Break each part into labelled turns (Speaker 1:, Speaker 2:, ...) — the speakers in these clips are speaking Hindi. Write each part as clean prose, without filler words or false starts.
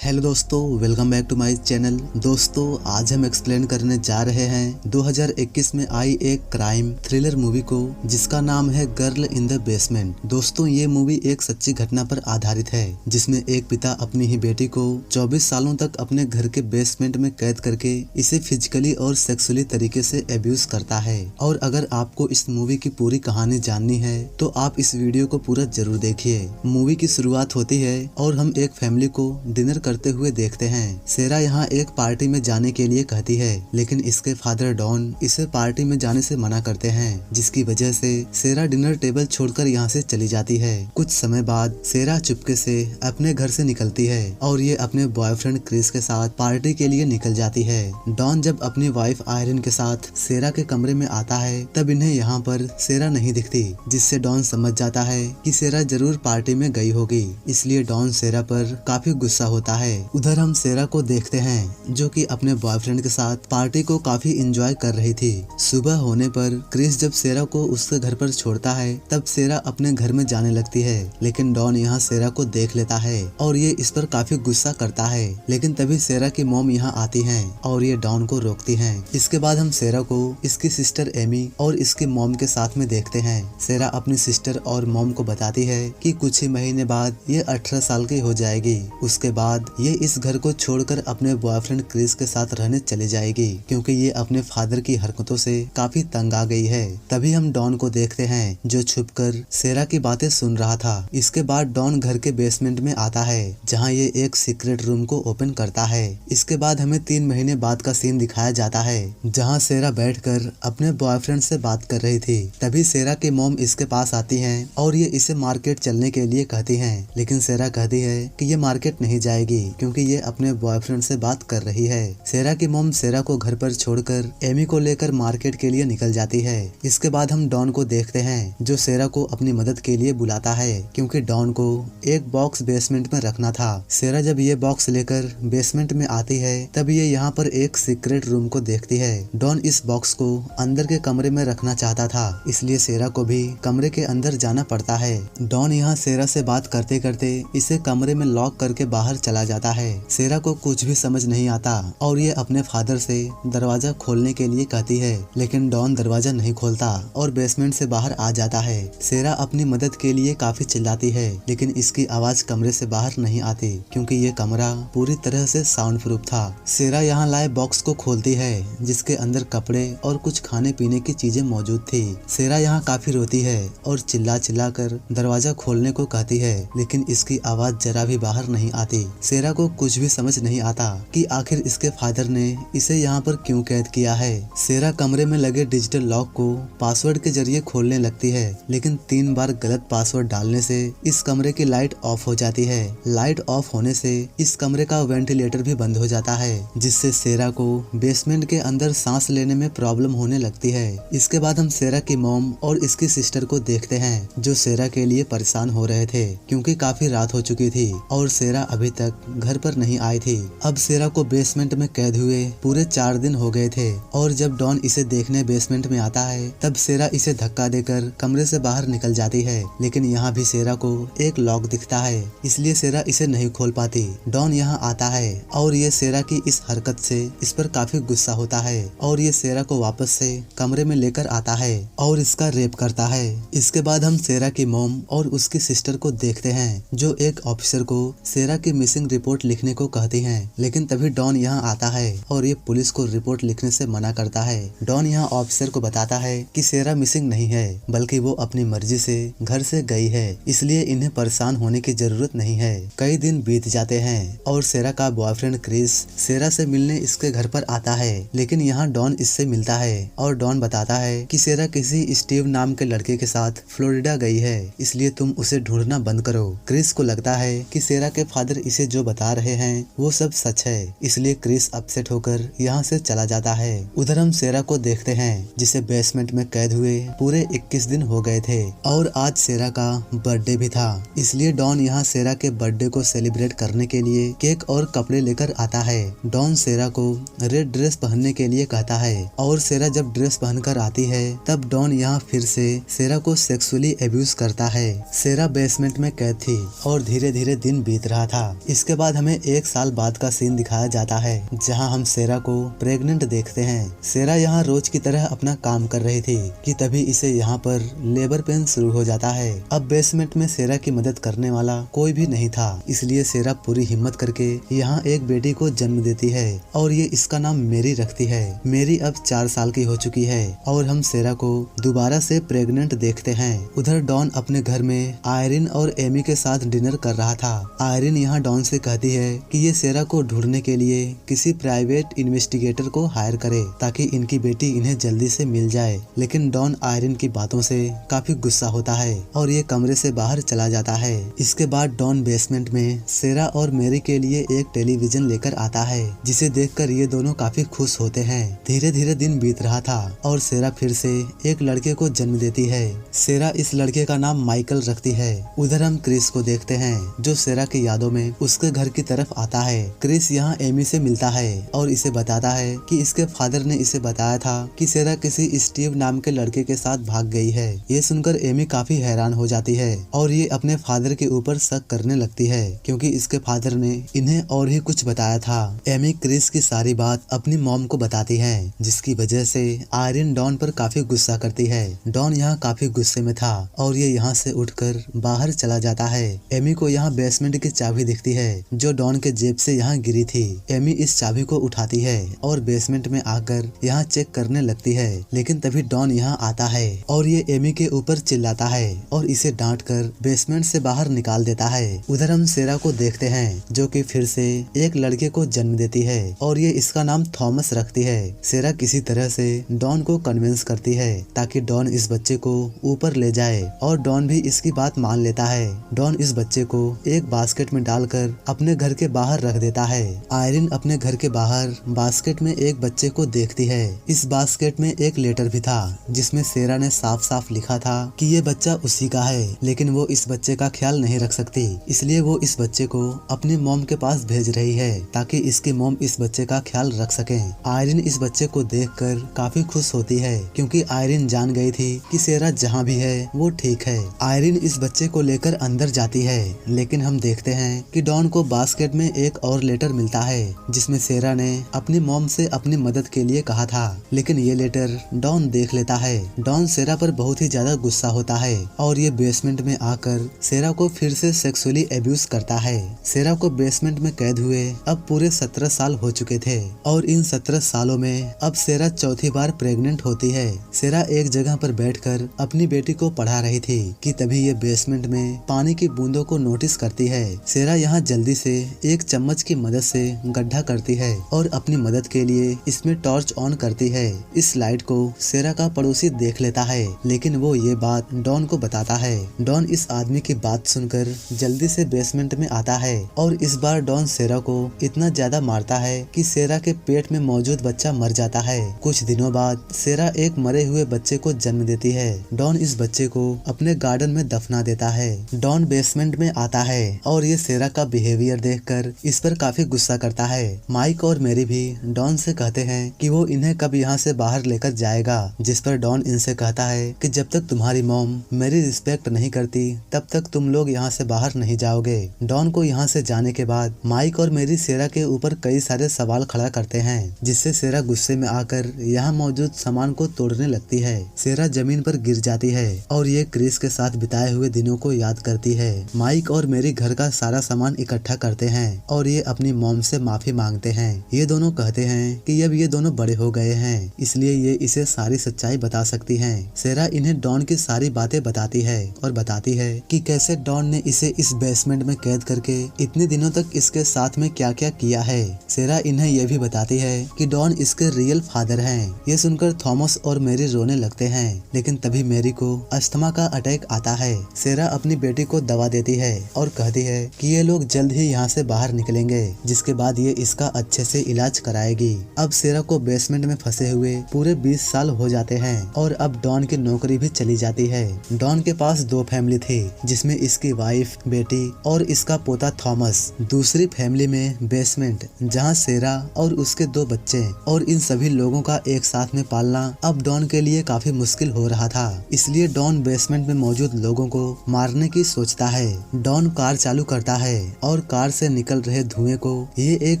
Speaker 1: हेलो दोस्तों, welcome back to my channel. दोस्तों, आज हम एक्सप्लेन करने जा रहे हैं 2021 में आई एक क्राइम थ्रिलर मूवी को जिसका नाम है गर्ल इन द बेसमेंट। दोस्तों, ये मूवी एक सच्ची घटना पर आधारित है जिसमें एक पिता अपनी ही बेटी को 24 सालों तक अपने घर के बेसमेंट में कैद करके इसे फिजिकली और सेक्सुअली तरीके से एब्यूज करता है। और अगर आपको इस मूवी की पूरी कहानी जाननी है तो आप इस वीडियो को पूरा जरूर देखिए। मूवी की शुरुआत होती है और हम एक फैमिली को डिनर करते हुए देखते हैं। सेरा यहाँ एक पार्टी में जाने के लिए कहती है, लेकिन इसके फादर डॉन इसे पार्टी में जाने से मना करते हैं, जिसकी वजह से सेरा डिनर टेबल छोड़कर यहाँ से चली जाती है। कुछ समय बाद सेरा चुपके से अपने घर से निकलती है और ये अपने बॉयफ्रेंड क्रिस के साथ पार्टी के लिए निकल जाती है। डॉन जब अपनी वाइफ आयरन के साथ सेरा के कमरे में आता है तब इन्हें यहाँ पर सेरा नहीं दिखती, जिससे डॉन समझ जाता है कि सेरा जरूर पार्टी में गई होगी। इसलिए डॉन सेरा पर काफी गुस्सा होता है। उधर हम सेरा को देखते हैं जो कि अपने बॉयफ्रेंड के साथ पार्टी को काफी एंजॉय कर रही थी। सुबह होने पर क्रिस जब सेरा को उसके घर पर छोड़ता है तब सेरा अपने घर में जाने लगती है, लेकिन डॉन यहाँ सेरा को देख लेता है और ये इस पर काफी गुस्सा करता है। लेकिन तभी सेरा की मॉम यहाँ आती है और ये डॉन को रोकती है। इसके बाद हम सेरा को इसकी सिस्टर एमी और इसकी मॉम के साथ में देखते हैं। सेरा अपनी सिस्टर और मॉम को बताती है कि कुछ ही महीने बाद ये 18 साल की हो जाएगी। उसके बाद ये इस घर को छोड़कर अपने बॉयफ्रेंड क्रिस के साथ रहने चली जाएगी, क्योंकि ये अपने फादर की हरकतों से काफी तंग आ गई है। तभी हम डॉन को देखते हैं जो छुपकर सेरा की बातें सुन रहा था। इसके बाद डॉन घर के बेसमेंट में आता है जहाँ ये एक सीक्रेट रूम को ओपन करता है। इसके बाद हमें 3 महीने बाद का सीन दिखाया जाता है जहाँ सेरा बैठकर अपने बॉयफ्रेंड से बात कर रही थी। तभी सेरा की मॉम इसके पास आती है और ये इसे मार्केट चलने के लिए कहती है, लेकिन सेरा कहती है कि ये मार्केट नहीं जाएगी क्योंकि ये अपने बॉयफ्रेंड से बात कर रही है। सेरा की मॉम सेरा को घर पर छोड़कर एमी को लेकर मार्केट के लिए निकल जाती है। इसके बाद हम डॉन को देखते हैं जो सेरा को अपनी मदद के लिए बुलाता है, क्योंकि डॉन को एक बॉक्स बेसमेंट में रखना था। सेरा जब ये बॉक्स लेकर बेसमेंट में आती है तब ये यहाँ पर एक सीक्रेट रूम को देखती है। डॉन इस बॉक्स को अंदर के कमरे में रखना चाहता था, इसलिए सेरा को भी कमरे के अंदर जाना पड़ता है। डॉन यहाँ सेरा से बात करते करते इसे कमरे में लॉक करके बाहर चला जाता है। सेरा को कुछ भी समझ नहीं आता और ये अपने फादर से दरवाजा खोलने के लिए कहती है, लेकिन डॉन दरवाजा नहीं खोलता और बेसमेंट से बाहर आ जाता है। सेरा अपनी मदद के लिए काफी चिल्लाती है, लेकिन इसकी आवाज कमरे से बाहर नहीं आती क्योंकि ये कमरा पूरी तरह से साउंड प्रूफ था। सेरा यहाँ लाए बॉक्स को खोलती है जिसके अंदर कपड़े और कुछ खाने पीने की चीजें मौजूद थी। सेरा यहाँ काफी रोती है और चिल्ला चिल्ला कर दरवाजा खोलने को कहती है, लेकिन इसकी आवाज जरा भी बाहर नहीं आती। सेरा को कुछ भी समझ नहीं आता कि आखिर इसके फादर ने इसे यहाँ पर क्यों कैद किया है। सेरा कमरे में लगे डिजिटल लॉक को पासवर्ड के जरिए खोलने लगती है, लेकिन 3 बार गलत पासवर्ड डालने से इस कमरे की लाइट ऑफ हो जाती है। लाइट ऑफ होने से इस कमरे का वेंटिलेटर भी बंद हो जाता है, जिससे सेरा को बेसमेंट के अंदर सांस लेने में प्रॉब्लम होने लगती है। इसके बाद हम सेरा की मॉम और इसकी सिस्टर को देखते हैं जो सेरा के लिए परेशान हो रहे थे, क्योंकि काफी रात हो चुकी थी और सेरा अभी तक घर पर नहीं आई थी। अब सेरा को बेसमेंट में कैद हुए पूरे 4 दिन हो गए थे और जब डॉन इसे देखने बेसमेंट में आता है तब सेरा इसे धक्का देकर कमरे से बाहर निकल जाती है, लेकिन यहाँ भी सेरा को एक लॉक दिखता है, इसलिए सेरा इसे नहीं खोल पाती। डॉन यहाँ आता है और ये सेरा की इस हरकत से इस पर काफी गुस्सा होता है और ये सेरा को वापस से कमरे में लेकर आता है और इसका रेप करता है। इसके बाद हम सेरा की मॉम और उसकी सिस्टर को देखते हैं जो एक ऑफिसर को सेरा की मिसिंग रिपोर्ट लिखने को कहती हैं, लेकिन तभी डॉन यहाँ आता है और ये पुलिस को रिपोर्ट लिखने से मना करता है। डॉन यहाँ ऑफिसर को बताता है कि सेरा मिसिंग नहीं है, बल्कि वो अपनी मर्जी से घर से गई है, इसलिए इन्हें परेशान होने की जरूरत नहीं है। कई दिन बीत जाते हैं और सेरा का बॉयफ्रेंड क्रिस सेरा से मिलने इसके घर पर आता है, लेकिन यहाँ डॉन इससे मिलता है और डॉन बताता है कि सेरा किसी स्टीव नाम के लड़के के साथ फ्लोरिडा गई है, इसलिए तुम उसे ढूंढना बंद करो। क्रिस को लगता है कि सेरा के फादर इसे जो बता रहे हैं वो सब सच है, इसलिए क्रिस अपसेट होकर यहाँ से चला जाता है। उधर हम सेरा को देखते हैं जिसे बेसमेंट में कैद हुए पूरे 21 दिन हो गए थे और आज सेरा का बर्थडे भी था, इसलिए डॉन यहाँ सेरा के बर्थडे को सेलिब्रेट करने के लिए केक और कपड़े लेकर आता है। डॉन सेरा को रेड ड्रेस पहनने के लिए कहता है और सेरा जब ड्रेस पहनकर आती है तब डॉन यहाँ फिर से सेरा को सेक्सुअली एब्यूज करता है। सेरा बेसमेंट में कैद थी और धीरे धीरे दिन बीत रहा था। इसके इसके बाद हमें 1 साल बाद का सीन दिखाया जाता है जहाँ हम सेरा को प्रेग्नेंट देखते हैं। सेरा यहाँ रोज की तरह अपना काम कर रही थी कि तभी इसे यहाँ पर लेबर पेन शुरू हो जाता है। अब बेसमेंट में सेरा की मदद करने वाला कोई भी नहीं था, इसलिए सेरा पूरी हिम्मत करके यहाँ एक बेटी को जन्म देती है और ये इसका नाम मेरी रखती है। मेरी अब 4 साल की हो चुकी है और हम सेरा को दोबारा से प्रेग्नेंट देखते हैं। उधर डॉन अपने घर में आयरिन और एमी के साथ डिनर कर रहा था। आयरिन यहाँ डॉन से कहती है कि ये सेरा को ढूंढने के लिए किसी प्राइवेट इन्वेस्टिगेटर को हायर करे ताकि इनकी बेटी इन्हें जल्दी से मिल जाए, लेकिन डॉन आयरिन की बातों से काफी गुस्सा होता है और ये कमरे से बाहर चला जाता है। इसके बाद डॉन बेसमेंट में सेरा और मेरी के लिए एक टेलीविजन लेकर आता है, जिसे देखकर ये दोनों काफी खुश होते हैं। धीरे धीरे दिन बीत रहा था और सेरा फिर से एक लड़के को जन्म देती है। सेरा इस लड़के का नाम माइकल रखती है। उधर हम क्रिस को देखते हैं जो सेरा की यादों में उसके घर की तरफ आता है। क्रिस यहाँ एमी से मिलता है और इसे बताता है कि इसके फादर ने इसे बताया था कि सेरा किसी स्टीव नाम के लड़के के साथ भाग गई है। ये सुनकर एमी काफी हैरान हो जाती है और ये अपने फादर के ऊपर शक करने लगती है क्योंकि इसके फादर ने इन्हें और ही कुछ बताया था। एमी क्रिस की सारी बात अपनी मॉम को बताती है, जिसकी वजह से आयरिन डॉन पर काफी गुस्सा करती है। डॉन यहाँ काफी गुस्से में था और ये यहाँ से उठकर बाहर चला जाता है। एमी को यहाँ बेसमेंट की चाबी दिखती है जो डॉन के जेब से यहाँ गिरी थी। एमी इस चाबी को उठाती है और बेसमेंट में आकर यहाँ चेक करने लगती है, लेकिन तभी डॉन यहाँ आता है और ये एमी के ऊपर चिल्लाता है और इसे डांट कर बेसमेंट से बाहर निकाल देता है। उधर हम सेरा को देखते हैं जो कि फिर से एक लड़के को जन्म देती है और ये इसका नाम थॉमस रखती है। सेरा किसी तरह से डॉन को कन्विंस करती है ताकि डॉन इस बच्चे को ऊपर ले जाए और डॉन भी इसकी बात मान लेता है। डॉन इस बच्चे को एक बास्केट में डालकर अपने घर के बाहर रख देता है। आयरिन अपने घर के बाहर बास्केट में एक बच्चे को देखती है। इस बास्केट में एक लेटर भी था जिसमें सेरा ने साफ साफ लिखा था कि ये बच्चा उसी का है, लेकिन वो इस बच्चे का ख्याल नहीं रख सकती, इसलिए वो इस बच्चे को अपनी मॉम के पास भेज रही है ताकि इसकी मॉम इस बच्चे का ख्याल रख सके। आयरिन इस बच्चे को देखकर काफी खुश होती है क्योंकि आयरिन जान गई थी कि सेरा जहाँ भी है वो ठीक है। आयरिन इस बच्चे को लेकर अंदर जाती है, लेकिन हम देखते हैं कि डॉन को बास्केट में एक और लेटर मिलता है जिसमें सेरा ने अपनी मॉम से अपनी मदद के लिए कहा था, लेकिन ये लेटर डॉन देख लेता है। डॉन सेरा पर बहुत ही ज्यादा गुस्सा होता है और ये बेसमेंट में आकर सेरा को फिर से सेक्सुअली एब्यूज करता है। सेरा को बेसमेंट में कैद हुए अब पूरे 17 साल हो चुके थे और इन 17 सालों में अब सेरा चौथी बार प्रेग्नेंट होती है। सेरा एक जगह पर बैठकर अपनी बेटी को पढ़ा रही थी कि तभी ये बेसमेंट में पानी की बूंदों को नोटिस करती है। सेरा यहाँ जल्दी से एक चम्मच की मदद से गड्ढा करती है और अपनी मदद के लिए इसमें टॉर्च ऑन करती है। इस लाइट को सेरा का पड़ोसी देख लेता है, लेकिन वो ये बात डॉन को बताता है। डॉन इस आदमी की बात सुनकर जल्दी से बेसमेंट में आता है और इस बार डॉन सेरा को इतना ज्यादा मारता है कि सेरा के पेट में मौजूद बच्चा मर जाता है। कुछ दिनों बाद सेरा एक मरे हुए बच्चे को जन्म देती है। डॉन इस बच्चे को अपने गार्डन में दफना देता है। डॉन बेसमेंट में आता है और ये सेरा का बिहेवियर देखकर इस पर काफी गुस्सा करता है। माइक और मेरी भी डॉन से कहते हैं कि वो इन्हें कब यहाँ से बाहर लेकर जाएगा, जिस पर डॉन इनसे कहता है कि जब तक तुम्हारी मॉम मेरी रिस्पेक्ट नहीं करती तब तक तुम लोग यहाँ से बाहर नहीं जाओगे। डॉन को यहाँ से जाने के बाद माइक और मेरी सेरा के ऊपर कई सारे सवाल खड़ा करते हैं, जिससे सेरा गुस्से में आकर यहाँ मौजूद सामान को तोड़ने लगती है। सेरा जमीन पर गिर जाती है और ये क्रिस के साथ बिताए हुए दिनों को याद करती है। माइक और मेरी घर का सारा सामान इकट्ठा करते हैं और ये अपनी मॉम से माफी मांगते हैं। ये दोनों कहते हैं कि अब ये दोनों बड़े हो गए हैं, इसलिए ये इसे सारी सच्चाई बता सकती हैं। सेरा इन्हें डॉन की सारी बातें बताती है और बताती है कि कैसे डॉन ने इसे इस बेसमेंट में कैद करके इतने दिनों तक इसके साथ में क्या क्या किया है। सेरा इन्हें यह भी बताती है कि डॉन इसके रियल फादर हैं। ये सुनकर थॉमस और मेरी रोने लगते हैं, लेकिन तभी मेरी को अस्थमा का अटैक आता है। सेरा अपनी बेटी को दवा देती है और कहती है कि ये लोग जल्द ही यहाँ से बाहर निकलेंगे, जिसके बाद ये इसका अच्छे से इलाज कराएगी। अब सेरा को बेसमेंट में फंसे हुए पूरे 20 साल हो जाते हैं और अब डॉन की नौकरी भी चली जाती है। डॉन के पास 2 फैमिली थी, जिसमें इसकी वाइफ, बेटी और इसका पोता थॉमस। दूसरी फैमिली में बेसमेंट, जहाँ सेरा और उसके 2 बच्चे, और इन सभी लोगों का एक साथ में पालना अब डॉन के लिए काफी मुश्किल हो रहा था। इसलिए डॉन बेसमेंट में मौजूद लोगों को मारने की सोचता है। डॉन कार चालू करता है और और कार से निकल रहे धुएं को ये एक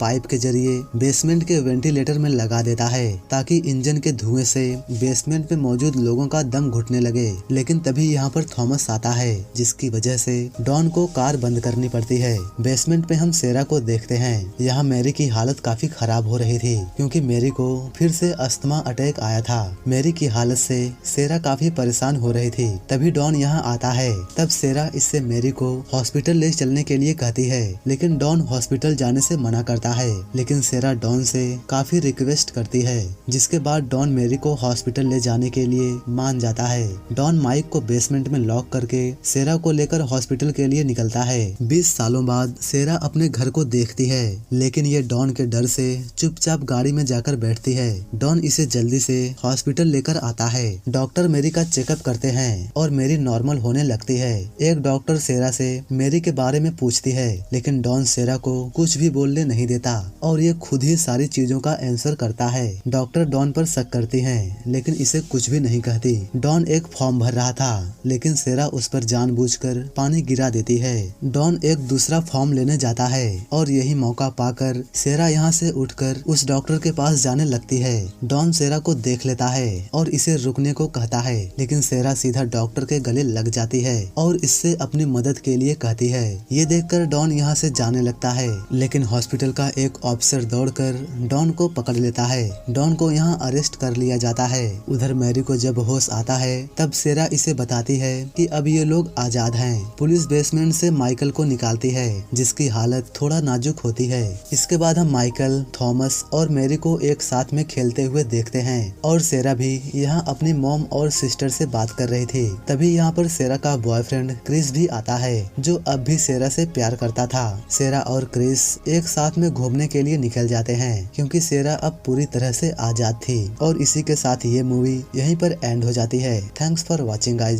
Speaker 1: पाइप के जरिए बेसमेंट के वेंटिलेटर में लगा देता है ताकि इंजन के धुएं से बेसमेंट में मौजूद लोगों का दम घुटने लगे। लेकिन तभी यहाँ पर थॉमस आता है, जिसकी वजह से डॉन को कार बंद करनी पड़ती है। बेसमेंट में हम सेरा को देखते हैं। यहाँ मैरी की हालत काफी खराब हो रही थी क्योंकि मैरी को फिर से अस्थमा अटैक आया था। मैरी की हालत से सेरा काफी परेशान हो रही थी। तभी डॉन यहाँ आता है। तब सेरा इससे मैरी को हॉस्पिटल ले चलने के लिए कहती है, लेकिन डॉन हॉस्पिटल जाने से मना करता है। लेकिन सेरा डॉन से काफी रिक्वेस्ट करती है, जिसके बाद डॉन मैरी को हॉस्पिटल ले जाने के लिए मान जाता है। डॉन माइक को बेसमेंट में लॉक करके सेरा को लेकर हॉस्पिटल के लिए निकलता है। 20 सालों बाद सेरा अपने घर को देखती है, लेकिन ये डॉन के डर से चुपचाप गाड़ी में जाकर बैठती है। डॉन इसे जल्दी से हॉस्पिटल लेकर आता है। डॉक्टर मैरी का चेकअप करते हैं और मैरी नॉर्मल होने लगती है। एक डॉक्टर सेरा से मैरी के बारे में पूछती है, लेकिन डॉन सेरा को कुछ भी बोलने नहीं देता और ये खुद ही सारी चीजों का आंसर करता है। डॉक्टर डॉन पर शक करती है, लेकिन इसे कुछ भी नहीं कहती। डॉन एक फॉर्म भर रहा था, लेकिन सेरा उस पर जानबूझकर पानी गिरा देती है। डॉन एक दूसरा फॉर्म लेने जाता है और यही मौका पाकर सेरा यहाँ से उठकर उस डॉक्टर के पास जाने लगती है। डॉन सेरा को देख लेता है और इसे रुकने को कहता है, लेकिन सेरा सीधा डॉक्टर के गले लग जाती है और इससे अपनी मदद के लिए कहती है। ये देखकर डॉन यहाँ से जाने लगता है, लेकिन हॉस्पिटल का एक ऑफिसर दौड़कर डॉन को पकड़ लेता है। डॉन को यहाँ अरेस्ट कर लिया जाता है। उधर मैरी को जब होश आता है, तब सेरा इसे बताती है कि अब ये लोग आजाद हैं। पुलिस बेसमेंट से माइकल को निकालती है, जिसकी हालत थोड़ा नाजुक होती है। इसके बाद हम माइकल, थॉमस और मैरी को एक साथ में खेलते हुए देखते हैं और सेरा भी यहाँ अपनी मॉम और सिस्टर से बात कर रही थी। तभी यहाँ पर सेरा का बॉयफ्रेंड क्रिस भी आता है, जो अब भी सेरा से प्यार करता था। सेरा और क्रिस एक साथ में घूमने के लिए निकल जाते हैं क्योंकि सेरा अब पूरी तरह से आजाद थी। और इसी के साथ ये मूवी यहीं पर एंड हो जाती है। Thanks for watching guys.